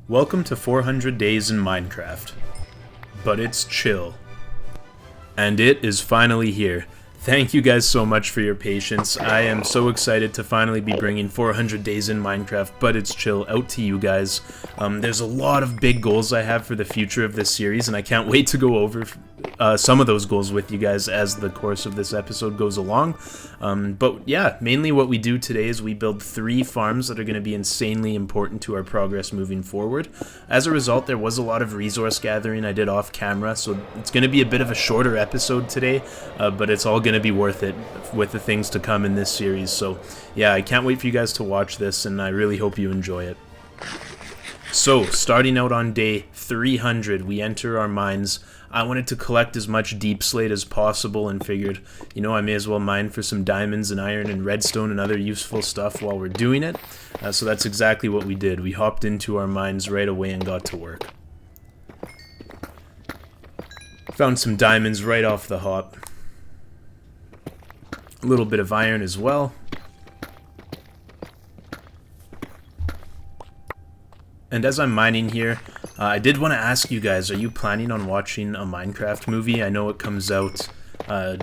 Welcome to 400 Days in Minecraft. But it's chill. And it is finally here. Thank you guys so much for your patience. I am so excited to finally be bringing 400 Days in Minecraft, but it's chill, out to you guys. There's a lot of big goals I have for the future of this series, and I can't wait to go over some of those goals with you guys as the course of this episode goes along. But yeah, mainly what we do today is we build 3 farms that are going to be insanely important to our progress moving forward. As a result, there was a lot of resource gathering I did off camera, so it's going to be a bit of a shorter episode today, but it's all going to be worth it with the things to come in this series. So yeah, I can't wait for you guys to watch this, and I really hope you enjoy it. So, starting out on day 300, we enter our mines. I wanted to collect as much deep slate as possible and figured, you know, I may as well mine for some diamonds and iron and redstone and other useful stuff while we're doing it. So that's exactly what we did. We hopped into our mines right away and got to work. Found some diamonds right off the hop. A little bit of iron as well. And as I'm mining here, I did want to ask you guys, are you planning on watching a Minecraft movie? I know it comes out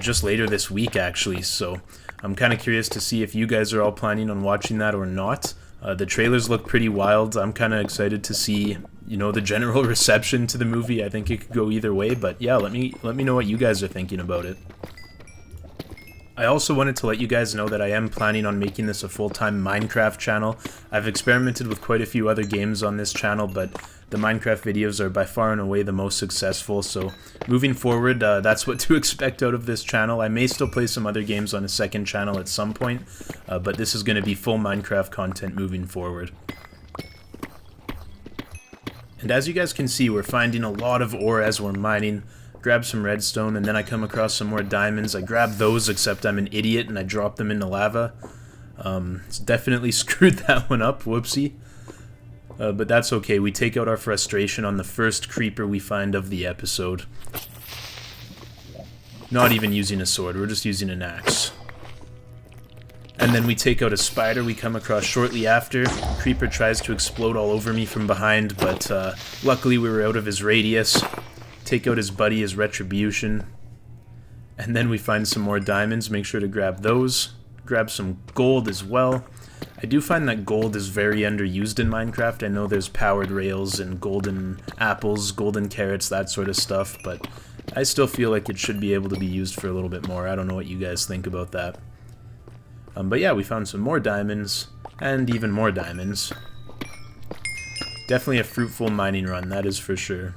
just later this week, actually, so I'm kind of curious to see if you guys are all planning on watching that or not. The trailers look pretty wild. I'm kind of excited to see, you know, the general reception to the movie. I think it could go either way, but yeah, let me know what you guys are thinking about it. I also wanted to let you guys know that I am planning on making this a full-time Minecraft channel. I've experimented with quite a few other games on this channel, but the Minecraft videos are by far and away the most successful, so moving forward, that's what to expect out of this channel. I may still play some other games on a second channel at some point, but this is going to be full Minecraft content moving forward. And as you guys can see, we're finding a lot of ore as we're mining. Grab some redstone, and then I come across some more diamonds. I grab those, except I'm an idiot and I drop them into lava. It's definitely screwed that one up, whoopsie. But that's okay, we take out our frustration on the first creeper we find of the episode. Not even using a sword, we're just using an axe. And then we take out a spider we come across shortly after. Creeper tries to explode all over me from behind, but luckily we were out of his radius. Take out his buddy as retribution. And then we find some more diamonds, make sure to grab those. Grab some gold as well. I do find that gold is very underused in Minecraft. I know there's powered rails and golden apples, golden carrots, that sort of stuff, but I still feel like it should be able to be used for a little bit more. I don't know what you guys think about that. But yeah, we found some more diamonds, and even more diamonds. Definitely a fruitful mining run, that is for sure.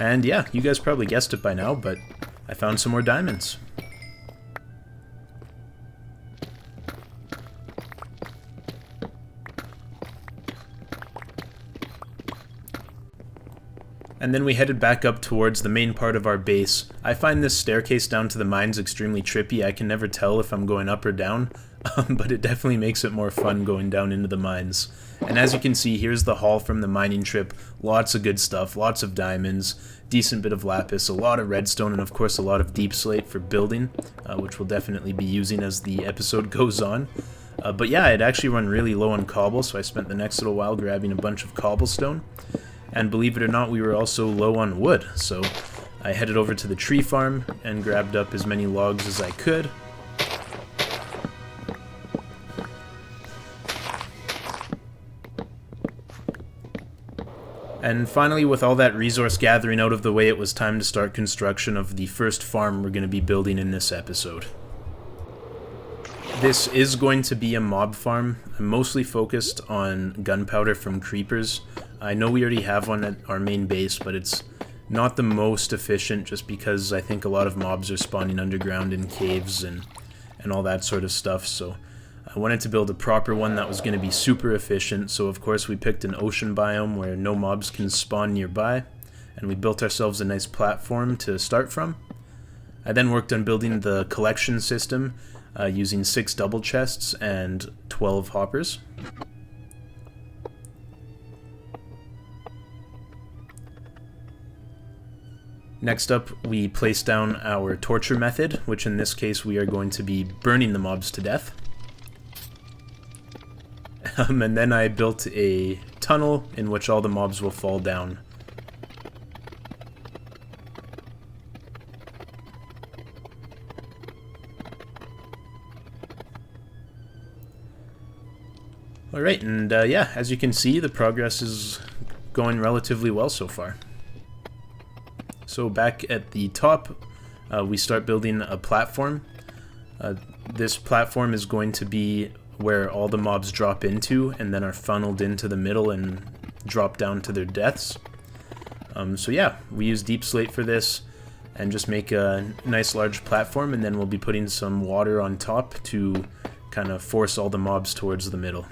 And yeah, you guys probably guessed it by now, but I found some more diamonds. And then we headed back up towards the main part of our base. I find this staircase down to the mines extremely trippy. I can never tell if I'm going up or down, but it definitely makes it more fun going down into the mines. And as you can see, here's the haul from the mining trip. Lots of good stuff, lots of diamonds, decent bit of lapis, a lot of redstone, and of course a lot of deep slate for building, which we'll definitely be using as the episode goes on. But yeah, I'd actually run really low on cobble, so I spent the next little while grabbing a bunch of cobblestone. And believe it or not, we were also low on wood, so I headed over to the tree farm and grabbed up as many logs as I could. And finally, with all that resource gathering out of the way, it was time to start construction of the first farm we're going to be building in this episode. This is going to be a mob farm. I'm mostly focused on gunpowder from creepers. I know we already have one at our main base, but it's not the most efficient just because I think a lot of mobs are spawning underground in caves and all that sort of stuff, so I wanted to build a proper one that was going to be super efficient, so of course we picked an ocean biome where no mobs can spawn nearby, and we built ourselves a nice platform to start from. I then worked on building the collection system using 6 double chests and 12 hoppers. Next up, we place down our torture method, which in this case we are going to be burning the mobs to death. And then I built a tunnel in which all the mobs will fall down. Alright, and yeah, as you can see, the progress is going relatively well so far. So back at the top, we start building a platform. This platform is going to be where all the mobs drop into and then are funneled into the middle and drop down to their deaths. So yeah, we use deep slate for this and just make a nice large platform, and then we'll be putting some water on top to kind of force all the mobs towards the middle.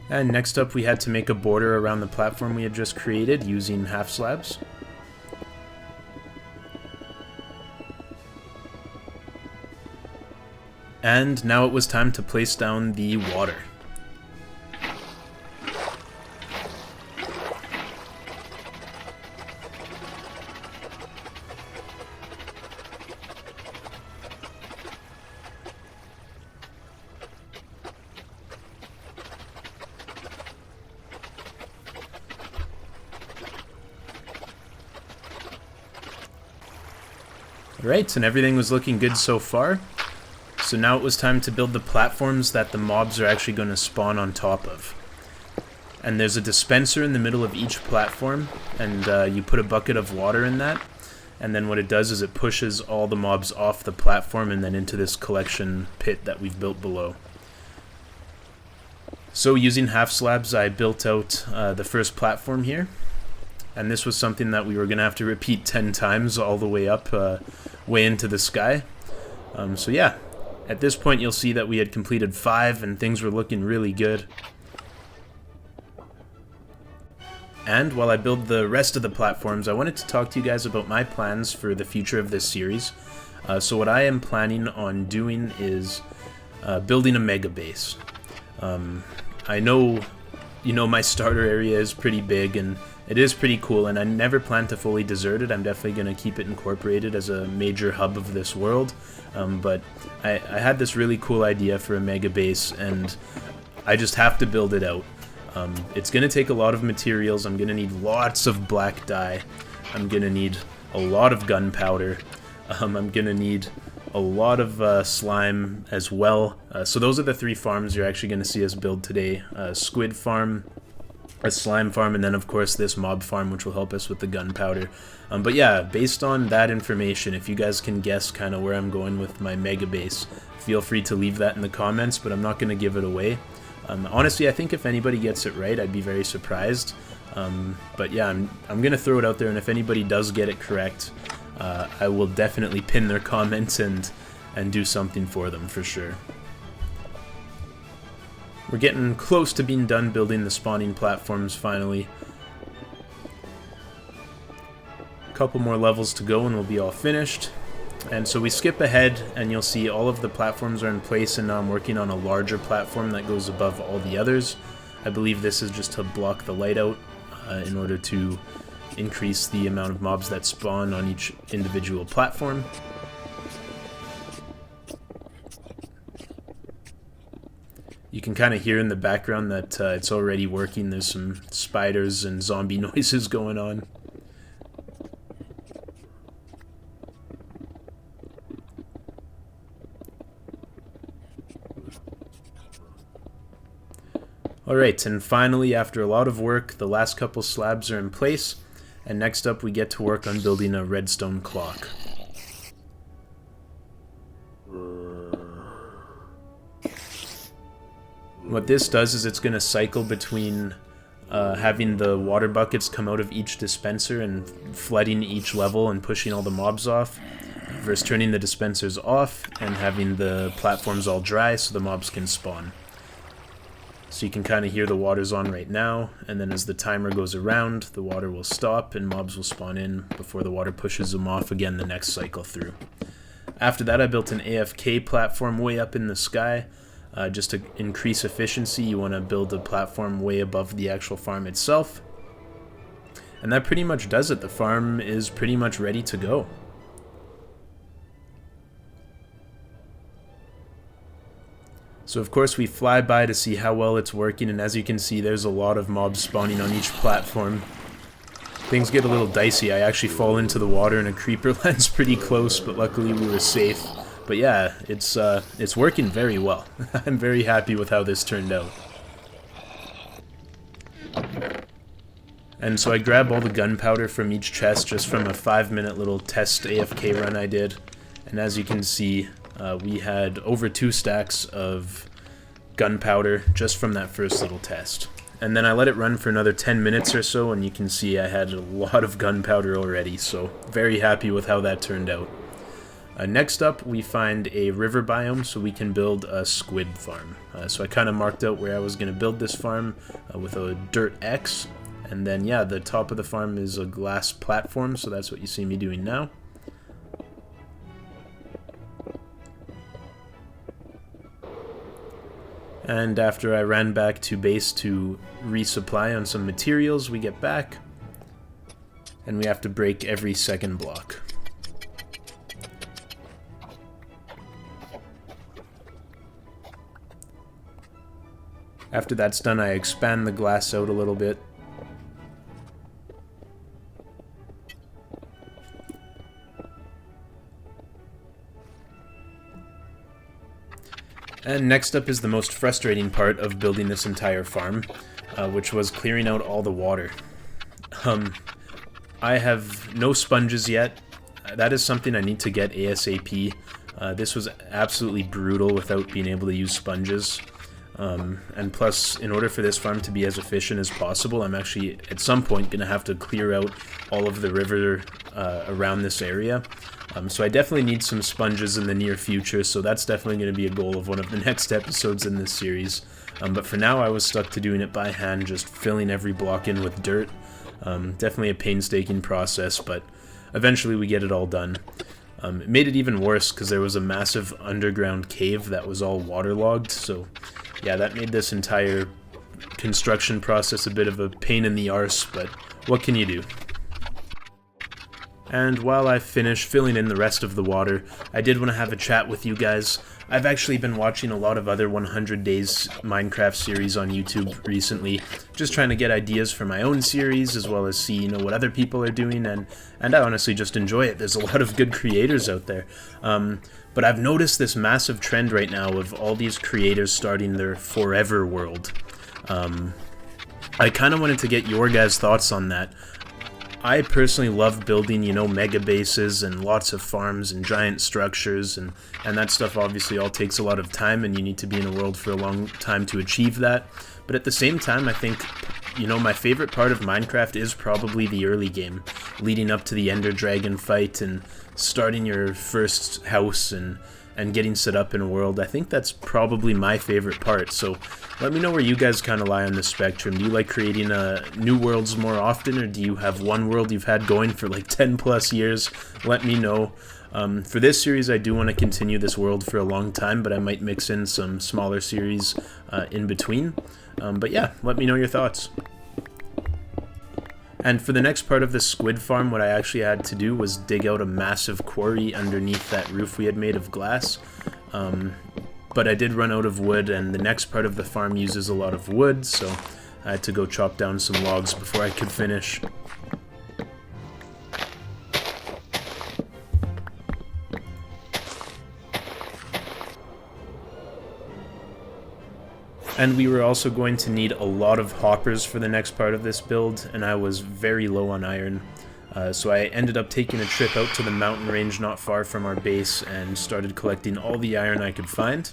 And next up, we had to make a border around the platform we had just created using half slabs. And now it was time to place down the water. Right, and everything was looking good so far. So now it was time to build the platforms that the mobs are actually going to spawn on top of. And there's a dispenser in the middle of each platform, and you put a bucket of water in that, and then what it does is it pushes all the mobs off the platform and then into this collection pit that we've built below. So using half slabs, I built out the first platform here. And this was something that we were going to have to repeat 10 times all the way up, way into the sky. So yeah, at this point you'll see that we had completed 5 and things were looking really good. And while I build the rest of the platforms, I wanted to talk to you guys about my plans for the future of this series. So what I am planning on doing is building a mega base. I know, you know, my starter area is pretty big and it is pretty cool, and I never plan to fully desert it. I'm definitely going to keep it incorporated as a major hub of this world. But I had this really cool idea for a mega base, and I just have to build it out. It's going to take a lot of materials. I'm going to need lots of black dye. I'm going to need a lot of gunpowder. I'm going to need a lot of slime as well. So those are the 3 farms you're actually going to see us build today. Squid farm, a slime farm, and then of course this mob farm, which will help us with the gunpowder. But yeah, based on that information, if you guys can guess kind of where I'm going with my mega base, feel free to leave that in the comments, but I'm not going to give it away. Honestly, I think if anybody gets it right, I'd be very surprised. But yeah, I'm going to throw it out there, and if anybody does get it correct, I will definitely pin their comments and do something for them for sure. We're getting close to being done building the spawning platforms finally. A couple more levels to go and we'll be all finished. And so we skip ahead and you'll see all of the platforms are in place, and now I'm working on a larger platform that goes above all the others. I believe this is just to block the light out in order to increase the amount of mobs that spawn on each individual platform. You can kind of hear in the background that it's already working. There's some spiders and zombie noises going on. Alright, and finally, after a lot of work, the last couple slabs are in place, and next up we get to work on building a redstone clock. What this does is it's going to cycle between having the water buckets come out of each dispenser and flooding each level and pushing all the mobs off, versus turning the dispensers off and having the platforms all dry so the mobs can spawn. So you can kind of hear the water's on right now, and then as the timer goes around, the water will stop and mobs will spawn in before the water pushes them off again the next cycle through. After that, I built an AFK platform way up in the sky. Just to increase efficiency, you want to build a platform way above the actual farm itself. And that pretty much does it. The farm is pretty much ready to go. So of course we fly by to see how well it's working, and as you can see there's a lot of mobs spawning on each platform. Things get a little dicey. I actually fall into the water and a creeper lands pretty close, but luckily we were safe. But yeah, it's working very well. I'm very happy with how this turned out. And so I grab all the gunpowder from each chest just from a 5-minute little test AFK run I did. And as you can see, we had over 2 stacks of gunpowder just from that first little test. And then I let it run for another 10 minutes or so, and you can see I had a lot of gunpowder already, so very happy with how that turned out. Next up, we find a river biome so we can build a squid farm. So I kind of marked out where I was going to build this farm with a dirt X. And then, yeah, the top of the farm is a glass platform, so that's what you see me doing now. And after I ran back to base to resupply on some materials, we get back. And we have to break every second block. After that's done, I expand the glass out a little bit. And next up is the most frustrating part of building this entire farm, which was clearing out all the water. I have no sponges yet. That is something I need to get ASAP. This was absolutely brutal without being able to use sponges. And plus, in order for this farm to be as efficient as possible, I'm actually, at some point, going to have to clear out all of the river around this area. So I definitely need some sponges in the near future, so that's definitely going to be a goal of one of the next episodes in this series. But for now, I was stuck to doing it by hand, just filling every block in with dirt. Definitely a painstaking process, but eventually we get it all done. It made it even worse because there was a massive underground cave that was all waterlogged, so yeah, that made this entire construction process a bit of a pain in the arse, but what can you do? And while I finish filling in the rest of the water, I did want to have a chat with you guys. I've actually been watching a lot of other 100 Days Minecraft series on YouTube recently, just trying to get ideas for my own series, as well as see, you know, what other people are doing, and I honestly just enjoy it. There's a lot of good creators out there. But I've noticed this massive trend right now of all these creators starting their forever world. I kind of wanted to get your guys' thoughts on that. I personally love building, you know, mega bases and lots of farms and giant structures, and that stuff obviously all takes a lot of time, and you need to be in a world for a long time to achieve that. But at the same time, I think, you know, my favorite part of Minecraft is probably the early game, leading up to the Ender Dragon fight and starting your first house and getting set up in a world. I think that's probably my favorite part, so let me know where you guys kind of lie on the spectrum. Do you like creating new worlds more often, or do you have one world you've had going for like 10 plus years? Let me know. For this series, I do want to continue this world for a long time, but I might mix in some smaller series in between. But yeah, let me know your thoughts. And for the next part of the squid farm, what I actually had to do was dig out a massive quarry underneath that roof we had made of glass. But I did run out of wood, and the next part of the farm uses a lot of wood, so I had to go chop down some logs before I could finish. And we were also going to need a lot of hoppers for the next part of this build, and I was very low on iron. So I ended up taking a trip out to the mountain range not far from our base and started collecting all the iron I could find.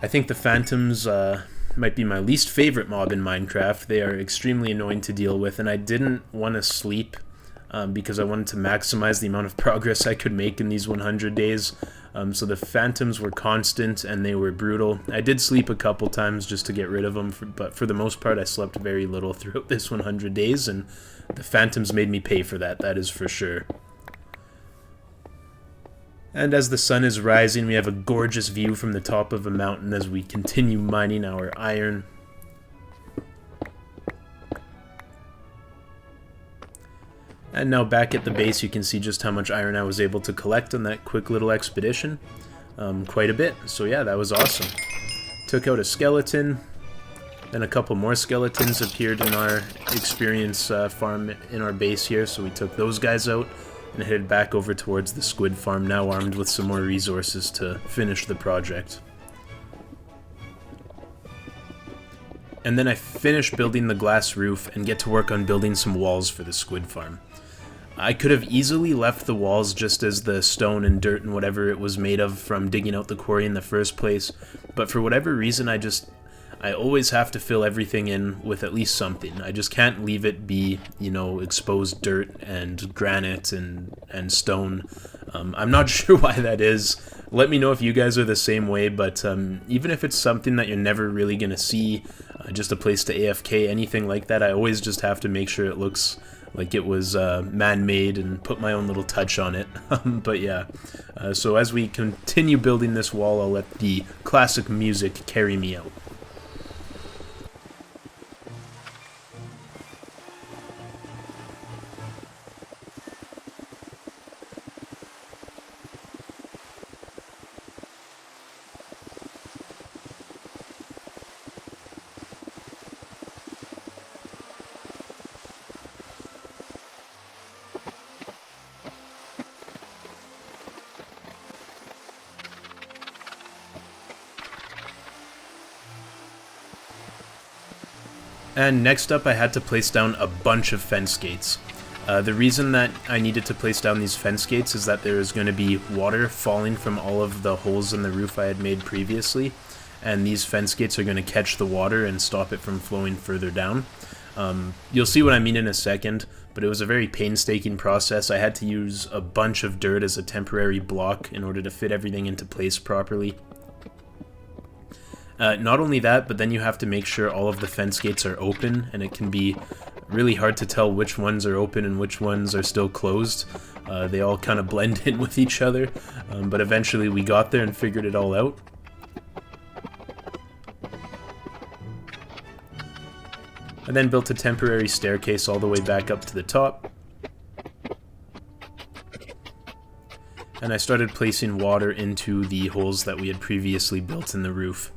I think the phantoms might be my least favorite mob in Minecraft. They are extremely annoying to deal with, and I didn't want to sleep because I wanted to maximize the amount of progress I could make in these 100 days. So the phantoms were constant and they were brutal. I did sleep a couple times just to get rid of them, but for the most part I slept very little throughout this 100 days, and the phantoms made me pay for that, that is for sure. And as the sun is rising, we have a gorgeous view from the top of a mountain as we continue mining our iron. And now back at the base, you can see just how much iron I was able to collect on that quick little expedition. Quite a bit. So yeah, that was awesome. Took out a skeleton. Then a couple more skeletons appeared in our experience farm in our base here, so we took those guys out and headed back over towards the squid farm, now armed with some more resources to finish the project. And then I finish building the glass roof and get to work on building some walls for the squid farm. I could have easily left the walls just as the stone and dirt and whatever it was made of from digging out the quarry in the first place, but for whatever reason I always have to fill everything in with at least something. I just can't leave it be, you know, exposed dirt and granite and stone. I'm not sure why that is. Let me know if you guys are the same way, but even if it's something that you're never really going to see, just a place to AFK, anything like that, I always just have to make sure it looks like it was man-made and put my own little touch on it. But yeah, so as we continue building this wall, I'll let the classic music carry me out. And next up, I had to place down a bunch of fence gates. The reason that I needed to place down these fence gates is that there is going to be water falling from all of the holes in the roof I had made previously, and these fence gates are going to catch the water and stop it from flowing further down. You'll see what I mean in a second, but it was a very painstaking process. I had to use a bunch of dirt as a temporary block in order to fit everything into place properly. Not only that, but then you have to make sure all of the fence gates are open, and it can be really hard to tell which ones are open and which ones are still closed. They all kind of blend in with each other, but eventually we got there and figured it all out. I then built a temporary staircase all the way back up to the top. And I started placing water into the holes that we had previously built in the roof.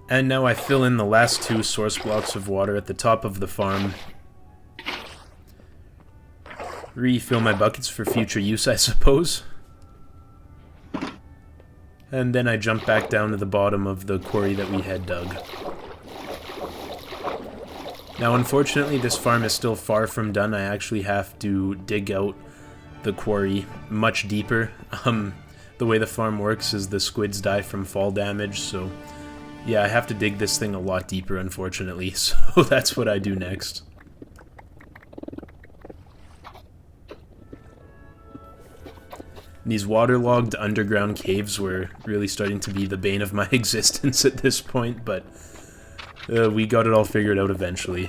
And now I fill in the last two source blocks of water at the top of the farm. Refill my buckets for future use, I suppose. And then I jump back down to the bottom of the quarry that we had dug. Now unfortunately this farm is still far from done. I actually have to dig out the quarry much deeper. The way the farm works is the squids die from fall damage, so yeah, I have to dig this thing a lot deeper, unfortunately, so that's what I do next. These waterlogged underground caves were really starting to be the bane of my existence at this point, but we got it all figured out eventually.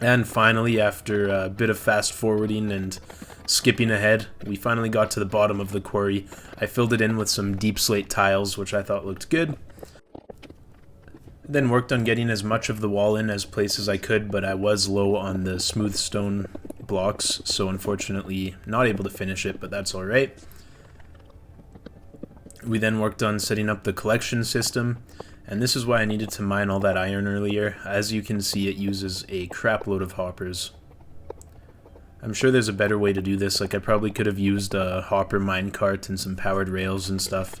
And finally, after a bit of fast forwarding and skipping ahead, we finally got to the bottom of the quarry. I filled it in with some deep slate tiles, which I thought looked good. Then worked on getting as much of the wall in as places I could, but I was low on the smooth stone blocks, so unfortunately not able to finish it, but that's alright. We then worked on setting up the collection system, and this is why I needed to mine all that iron earlier. As you can see, it uses a crap load of hoppers. I'm sure there's a better way to do this. Like, I probably could have used a hopper minecart and some powered rails and stuff.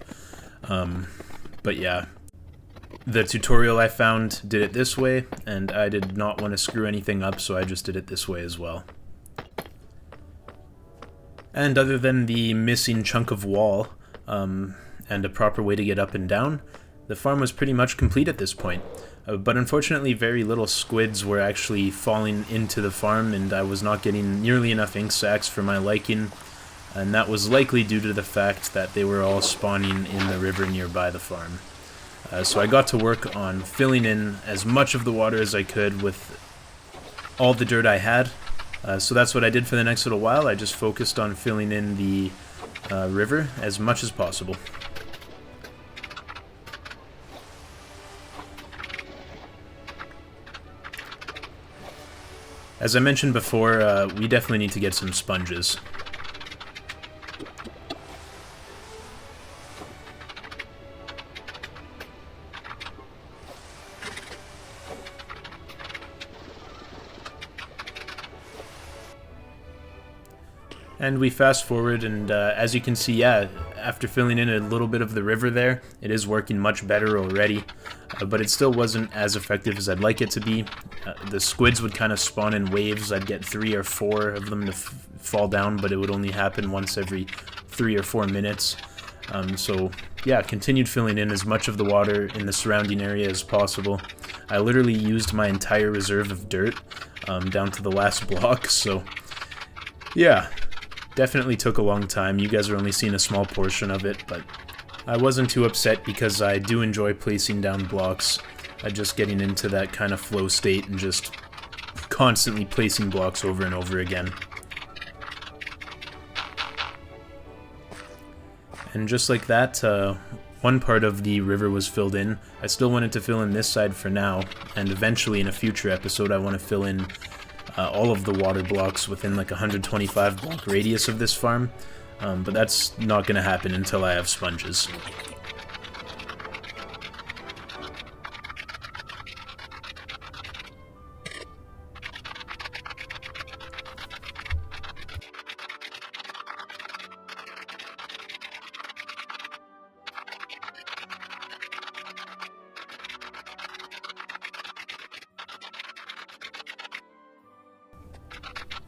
But yeah. The tutorial I found did it this way, and I did not want to screw anything up, so I just did it this way as well. And other than the missing chunk of wall, and a proper way to get up and down, the farm was pretty much complete at this point. But unfortunately, very little squids were actually falling into the farm, and I was not getting nearly enough ink sacs for my liking, and that was likely due to the fact that they were all spawning in the river nearby the farm. So I got to work on filling in as much of the water as I could with all the dirt I had. So that's what I did for the next little while. I just focused on filling in the river as much as possible. As I mentioned before, we definitely need to get some sponges. And we fast forward, and as you can see, yeah, after filling in a little bit of the river there, it is working much better already, but it still wasn't as effective as I'd like it to be. The squids would kind of spawn in waves. I'd get 3 or 4 of them to fall down, but it would only happen once every 3 or 4 minutes. So yeah, continued filling in as much of the water in the surrounding area as possible. I literally used my entire reserve of dirt down to the last block, so yeah. Definitely took a long time. You guys are only seeing a small portion of it, but I wasn't too upset because I do enjoy placing down blocks. Just getting into that kind of flow state and just constantly placing blocks over and over again. And just like that, one part of the river was filled in. I still wanted to fill in this side for now, and eventually in a future episode I want to fill in all of the water blocks within like 125 block radius of this farm, but that's not going to happen until I have sponges.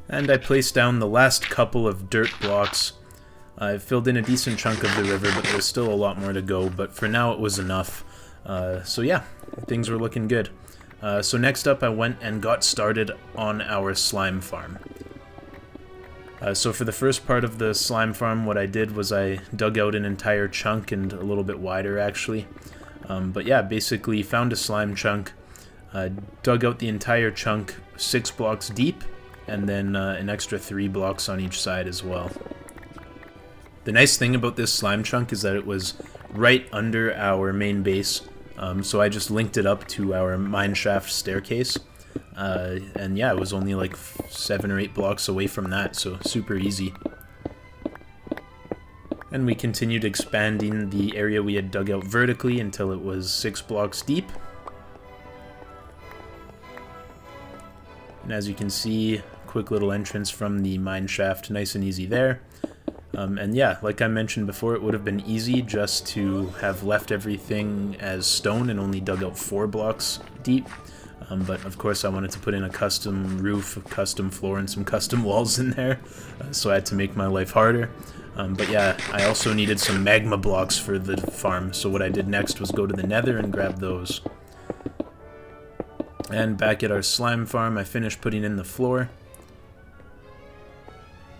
And I placed down the last couple of dirt blocks. I filled in a decent chunk of the river, but there's still a lot more to go, but for now it was enough. So yeah, things were looking good. So next up I went and got started on our slime farm. So for the first part of the slime farm, what I did was I dug out an entire chunk, and a little bit wider actually. But yeah, basically found a slime chunk, dug out the entire chunk 6 blocks deep, and then an extra 3 blocks on each side as well. The nice thing about this slime chunk is that it was right under our main base, so I just linked it up to our mineshaft staircase, and yeah, it was only like 7 or 8 blocks away from that, so super easy. And we continued expanding the area we had dug out vertically until it was 6 blocks deep. And as you can see, quick little entrance from the mine shaft, nice and easy there. And yeah, like I mentioned before, it would have been easy just to have left everything as stone and only dug out 4 blocks deep. But of course I wanted to put in a custom roof, a custom floor, and some custom walls in there, so I had to make my life harder. But yeah, I also needed some magma blocks for the farm, so what I did next was go to the nether and grab those. And back at our slime farm, I finished putting in the floor.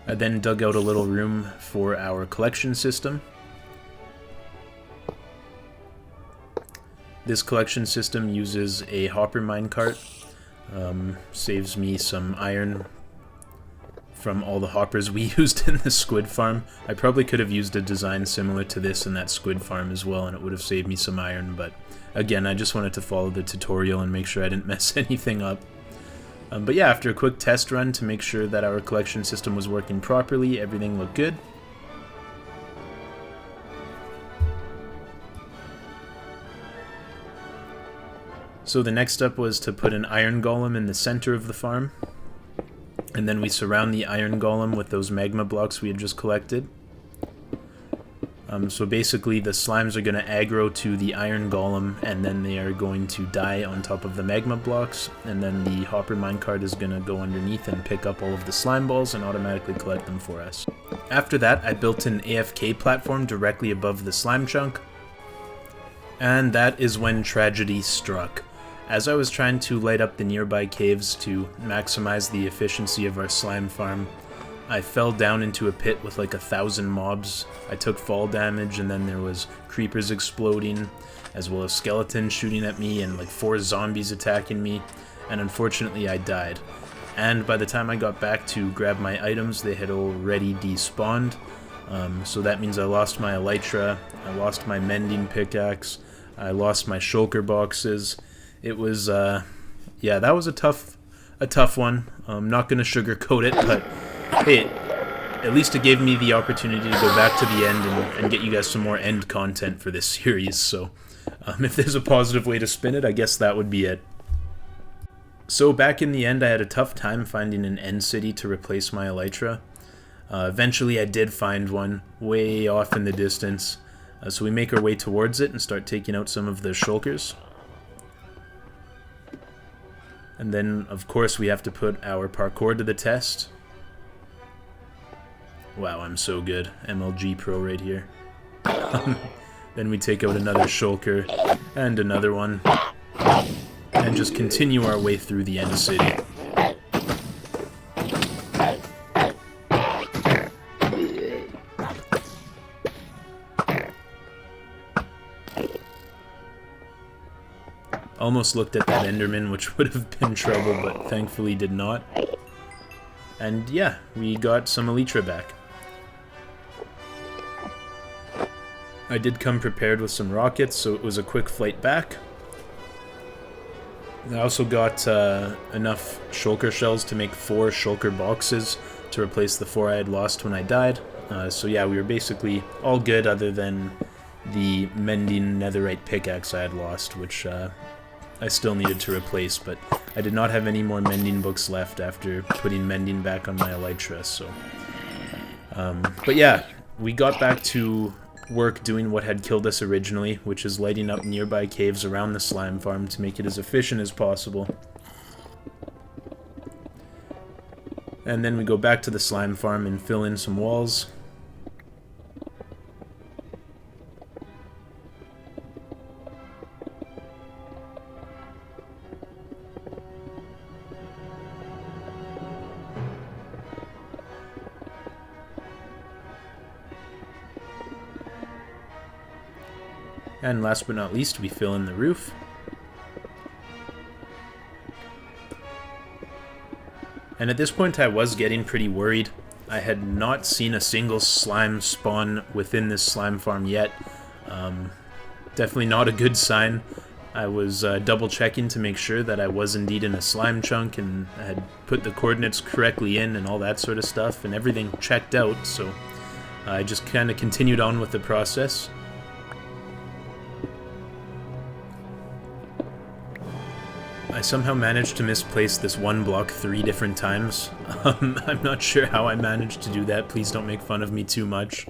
I then dug out a little room for our collection system. This collection system uses a hopper minecart. Saves me some iron from all the hoppers we used in the squid farm. I probably could have used a design similar to this in that squid farm as well, and it would have saved me some iron, but again, I just wanted to follow the tutorial and make sure I didn't mess anything up. But yeah, after a quick test run to make sure that our collection system was working properly, everything looked good. So the next step was to put an iron golem in the center of the farm. And then we surround the iron golem with those magma blocks we had just collected. So basically the slimes are going to aggro to the iron golem, and then they are going to die on top of the magma blocks, and then the hopper minecart is going to go underneath and pick up all of the slime balls and automatically collect them for us. After that, I built an AFK platform directly above the slime chunk. And that is when tragedy struck. As I was trying to light up the nearby caves to maximize the efficiency of our slime farm, I fell down into a pit with like 1,000 mobs. I took fall damage, and then there was creepers exploding, as well as skeletons shooting at me and like 4 zombies attacking me, and unfortunately I died. And by the time I got back to grab my items, they had already despawned. So that means I lost my elytra, I lost my mending pickaxe, I lost my shulker boxes. It was, yeah, that was a tough one. I'm not going to sugarcoat it, but hey, at least it gave me the opportunity to go back to the end and get you guys some more end content for this series. So if there's a positive way to spin it, I guess that would be it. So back in the end, I had a tough time finding an end city to replace my elytra. Eventually I did find one, way off in the distance. So we make our way towards it and start taking out some of the shulkers. And then, of course, we have to put our parkour to the test. Wow, I'm so good. MLG Pro right here. Then we take out another shulker, and another one, and just continue our way through the end city. Almost looked at that Enderman, which would have been trouble, but thankfully did not. And yeah, we got some elytra back. I did come prepared with some rockets, so it was a quick flight back. I also got enough shulker shells to make 4 shulker boxes to replace the 4 I had lost when I died. So yeah, we were basically all good other than the mending netherite pickaxe I had lost, which I still needed to replace, but I did not have any more mending books left after putting mending back on my elytra, so... but yeah, we got back to work doing what had killed us originally, which is lighting up nearby caves around the slime farm to make it as efficient as possible. And then we go back to the slime farm and fill in some walls. And last but not least, we fill in the roof. And at this point I was getting pretty worried. I had not seen a single slime spawn within this slime farm yet. Definitely not a good sign. I was double checking to make sure that I was indeed in a slime chunk and I had put the coordinates correctly in and all that sort of stuff, and everything checked out, so I just kind of continued on with the process. I somehow managed to misplace this one block 3 different times. I'm not sure how I managed to do that. Please don't make fun of me too much.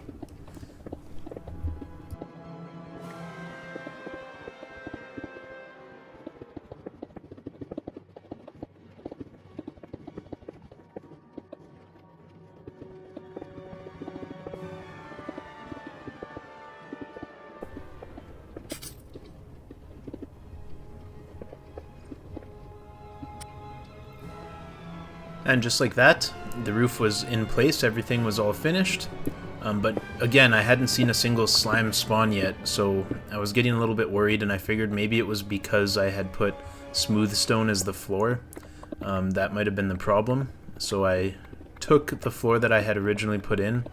And just like that, the roof was in place, everything was all finished. But again, I hadn't seen a single slime spawn yet, so I was getting a little bit worried, and I figured maybe it was because I had put smooth stone as the floor. That might have been the problem. So I took the floor that I had originally put in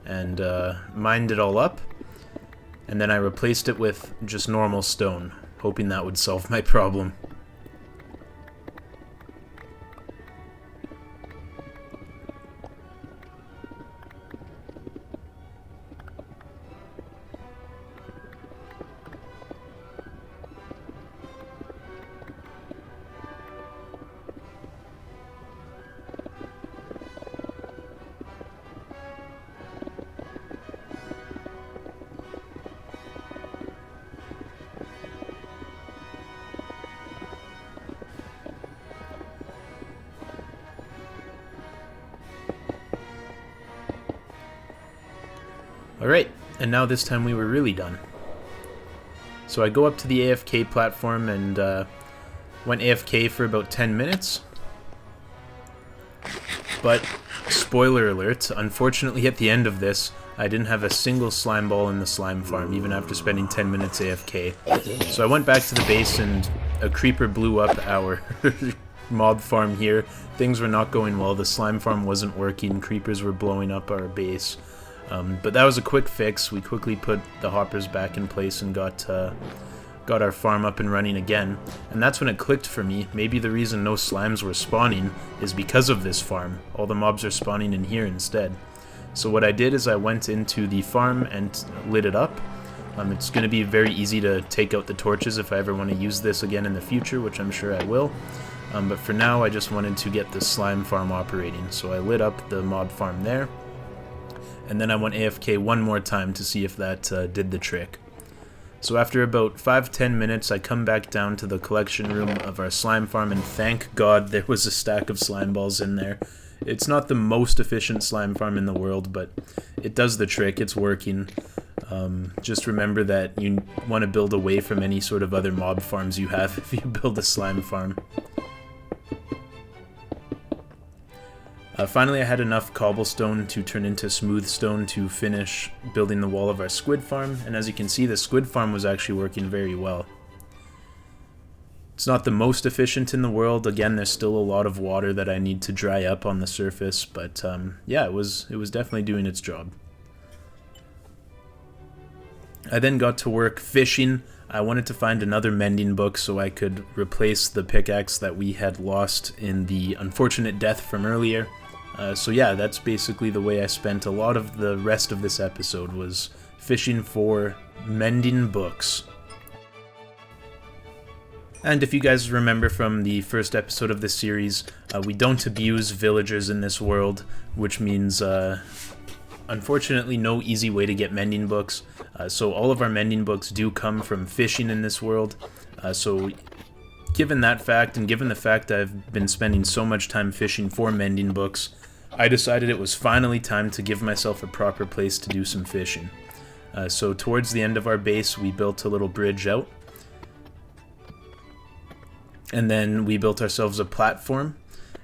and mined it all up, and then I replaced it with just normal stone, hoping that would solve my problem. Alright, and now this time we were really done. So I go up to the AFK platform and went AFK for about 10 minutes. But, spoiler alert, unfortunately at the end of this, I didn't have a single slime ball in the slime farm, even after spending 10 minutes AFK. So I went back to the base and a creeper blew up our mob farm here. Things were not going well, the slime farm wasn't working, creepers were blowing up our base. But that was a quick fix. We quickly put the hoppers back in place and got our farm up and running again. And that's when it clicked for me. Maybe the reason no slimes were spawning is because of this farm. All the mobs are spawning in here instead. So what I did is I went into the farm and lit it up. It's going to be very easy to take out the torches if I ever want to use this again in the future, which I'm sure I will. But for now, I just wanted to get the slime farm operating. So I lit up the mob farm there. And then I went AFK one more time to see if that did the trick. So after about 5-10 minutes, I come back down to the collection room of our slime farm, and thank God there was a stack of slime balls in there. It's not the most efficient slime farm in the world, but it does the trick, it's working. Just remember that you want to build away from any sort of other mob farms you have if you build a slime farm. Finally, I had enough cobblestone to turn into smooth stone to finish building the wall of our squid farm, and as you can see, the squid farm was actually working very well. It's not the most efficient in the world. Again, there's still a lot of water that I need to dry up on the surface, but yeah, it was definitely doing its job. I then got to work fishing. I wanted to find another mending book so I could replace the pickaxe that we had lost in the unfortunate death from earlier. So yeah, that's basically the way I spent a lot of the rest of this episode, was fishing for mending books. And if you guys remember from the first episode of this series, we don't abuse villagers in this world, which means, unfortunately, no easy way to get mending books. So all of our mending books do come from fishing in this world. So given that fact, and given the fact I've been spending so much time fishing for mending books, I decided it was finally time to give myself a proper place to do some fishing. So towards the end of our base, we built a little bridge out. And then we built ourselves a platform,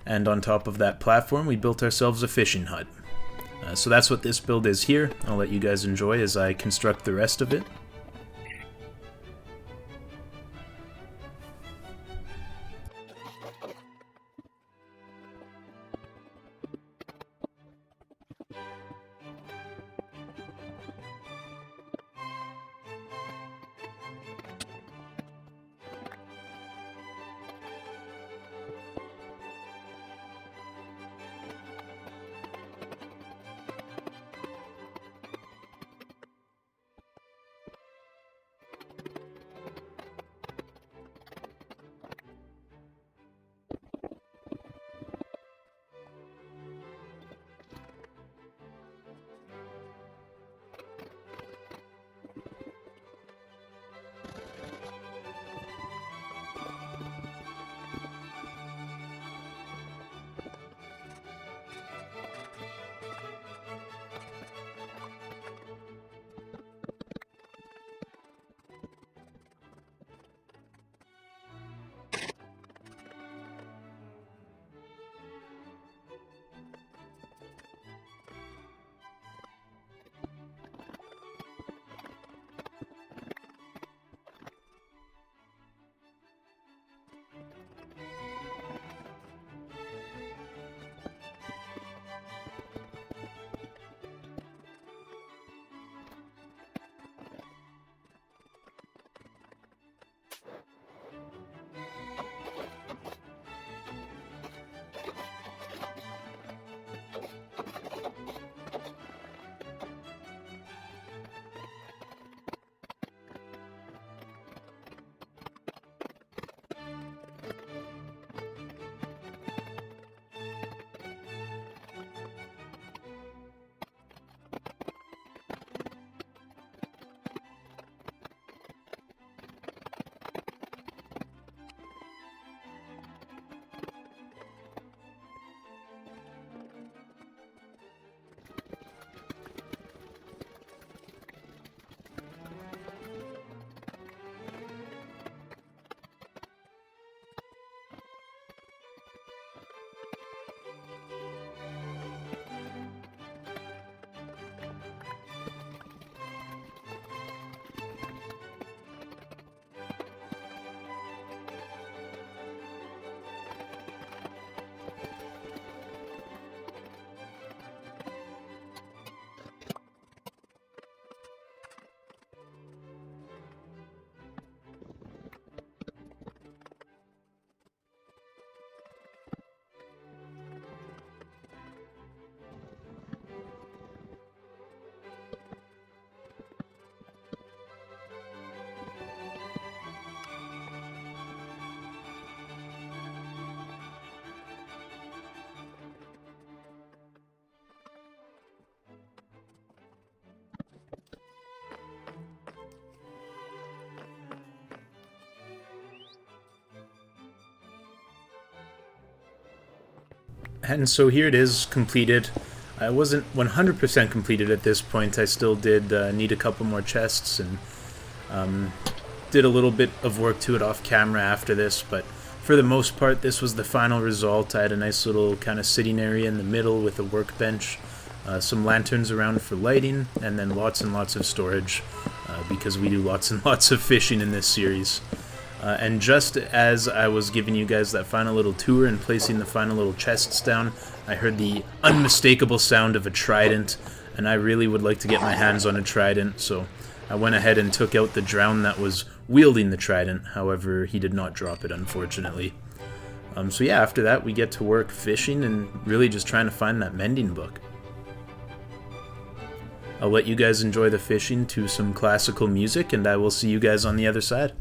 and on top of that platform we built ourselves a fishing hut. So that's what this build is here. I'll let you guys enjoy as I construct the rest of it. And so here it is, completed. I wasn't 100% completed at this point. I still did need a couple more chests, and did a little bit of work to it off camera after this, but for the most part this was the final result. I had a nice little kind of sitting area in the middle with a workbench, some lanterns around for lighting, and then lots and lots of storage, because we do lots and lots of fishing in this series. And just as I was giving you guys that final little tour and placing the final little chests down, I heard the unmistakable sound of a trident, and I really would like to get my hands on a trident, so I went ahead and took out the drown that was wielding the trident. However, he did not drop it, unfortunately. So yeah, after that we get to work fishing and really just trying to find that mending book. I'll let you guys enjoy the fishing to some classical music, and I will see you guys on the other side.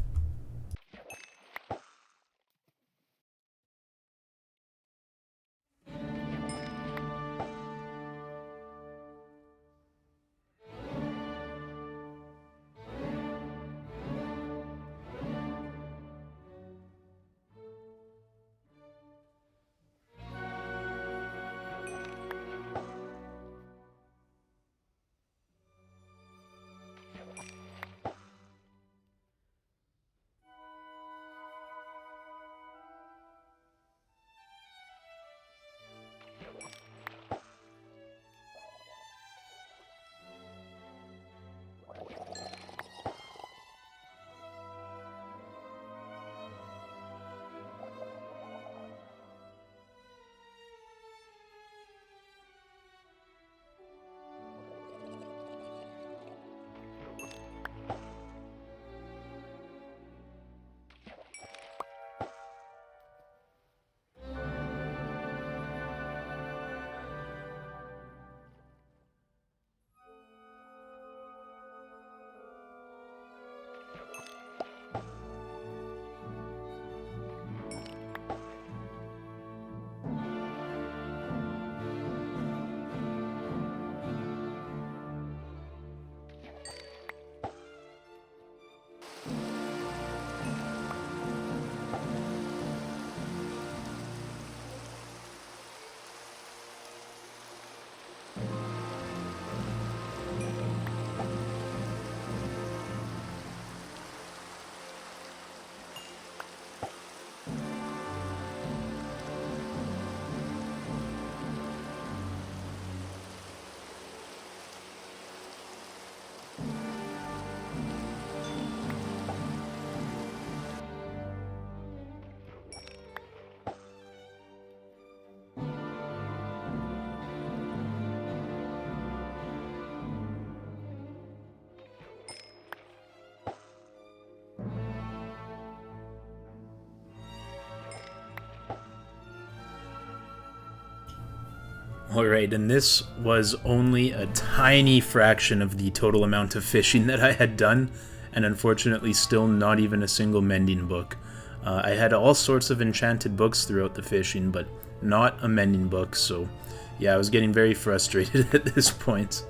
Alright, and this was only a tiny fraction of the total amount of fishing that I had done, and unfortunately still not even a single mending book. I had all sorts of enchanted books throughout the fishing, but not a mending book, so yeah, I was getting very frustrated at this point.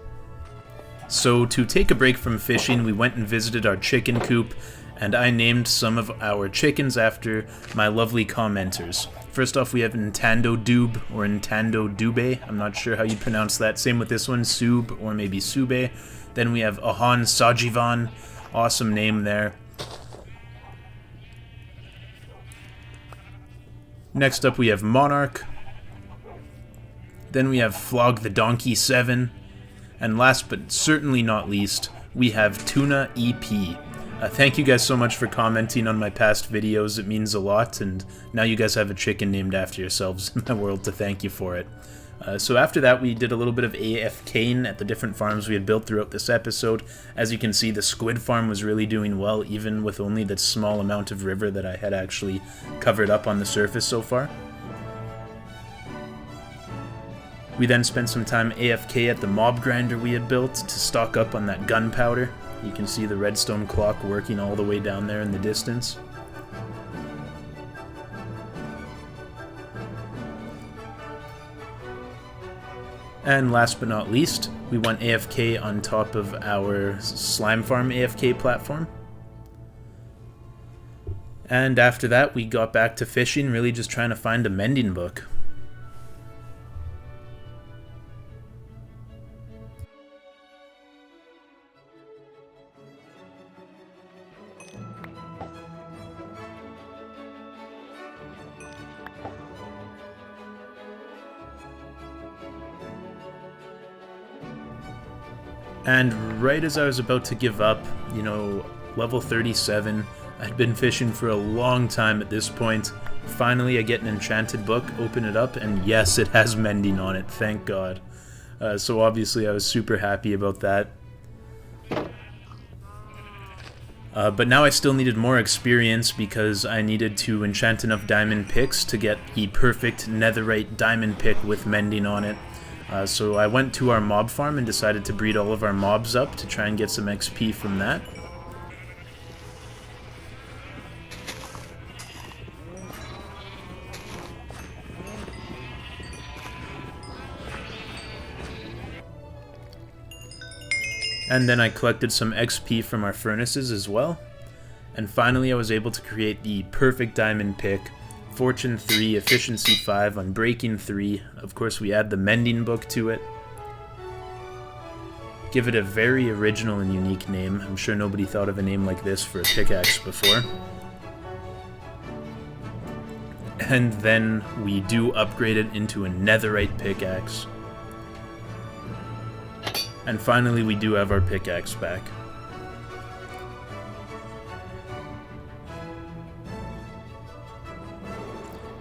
So to take a break from fishing, we went and visited our chicken coop, and I named some of our chickens after my lovely commenters. First off, we have Nintendo Doob, or Nintendo Dube. I'm not sure how you pronounce that. Same with this one, Sub, or maybe Sube. Then we have Ahan Sajivan. Awesome name there. Next up, we have Monarch. Then we have Flog the Donkey 7. And last but certainly not least, we have Tuna EP. Thank you guys so much for commenting on my past videos. It means a lot, and now you guys have a chicken named after yourselves in my world to thank you for it. So after that, we did a little bit of AFKing at the different farms we had built throughout this episode. As you can see, the squid farm was really doing well, even with only that small amount of river that I had actually covered up on the surface so far. We then spent some time AFK at the mob grinder we had built to stock up on that gunpowder. You can see the redstone clock working all the way down there in the distance. And last but not least, we went AFK on top of our slime farm AFK platform. And after that, we got back to fishing, really just trying to find a mending book. And right as I was about to give up, you know, level 37, I'd been fishing for a long time at this point. Finally, I get an enchanted book, open it up, and yes, it has mending on it, thank God. So obviously I was super happy about that. But now I still needed more experience because I needed to enchant enough diamond picks to get the perfect netherite diamond pick with mending on it. So I went to our mob farm and decided to breed all of our mobs up to try and get some XP from that. And then I collected some XP from our furnaces as well. And finally I was able to create the perfect diamond pick. Fortune 3, Efficiency 5, Unbreaking 3. Of course we add the Mending book to it. Give it a very original and unique name. I'm sure nobody thought of a name like this for a pickaxe before. And then we do upgrade it into a netherite pickaxe. And finally we do have our pickaxe back.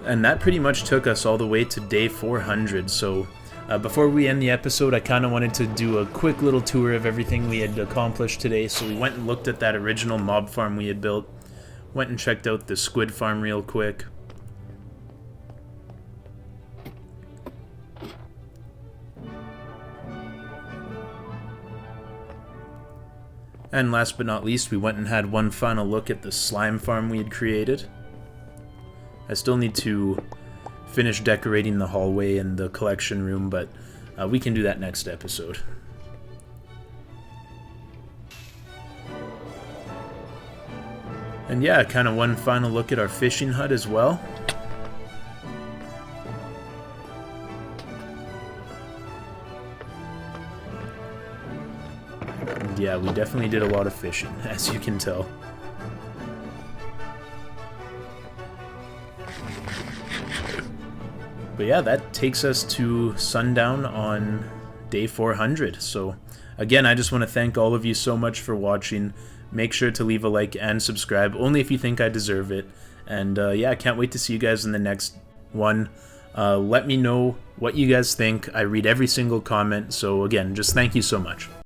And that pretty much took us all the way to day 400, so before we end the episode, I kind of wanted to do a quick little tour of everything we had accomplished today. So we went and looked at that original mob farm we had built, went and checked out the squid farm real quick. And last but not least, we went and had one final look at the slime farm we had created. I still need to finish decorating the hallway and the collection room, but we can do that next episode. And yeah, kind of one final look at our fishing hut as well. And yeah, we definitely did a lot of fishing, as you can tell. But yeah, that takes us to sundown on day 400. So again, I just want to thank all of you so much for watching. Make sure to leave a like and subscribe, only if you think I deserve it. And yeah, I can't wait to see you guys in the next one. Let me know what you guys think. I read every single comment. So again, just thank you so much.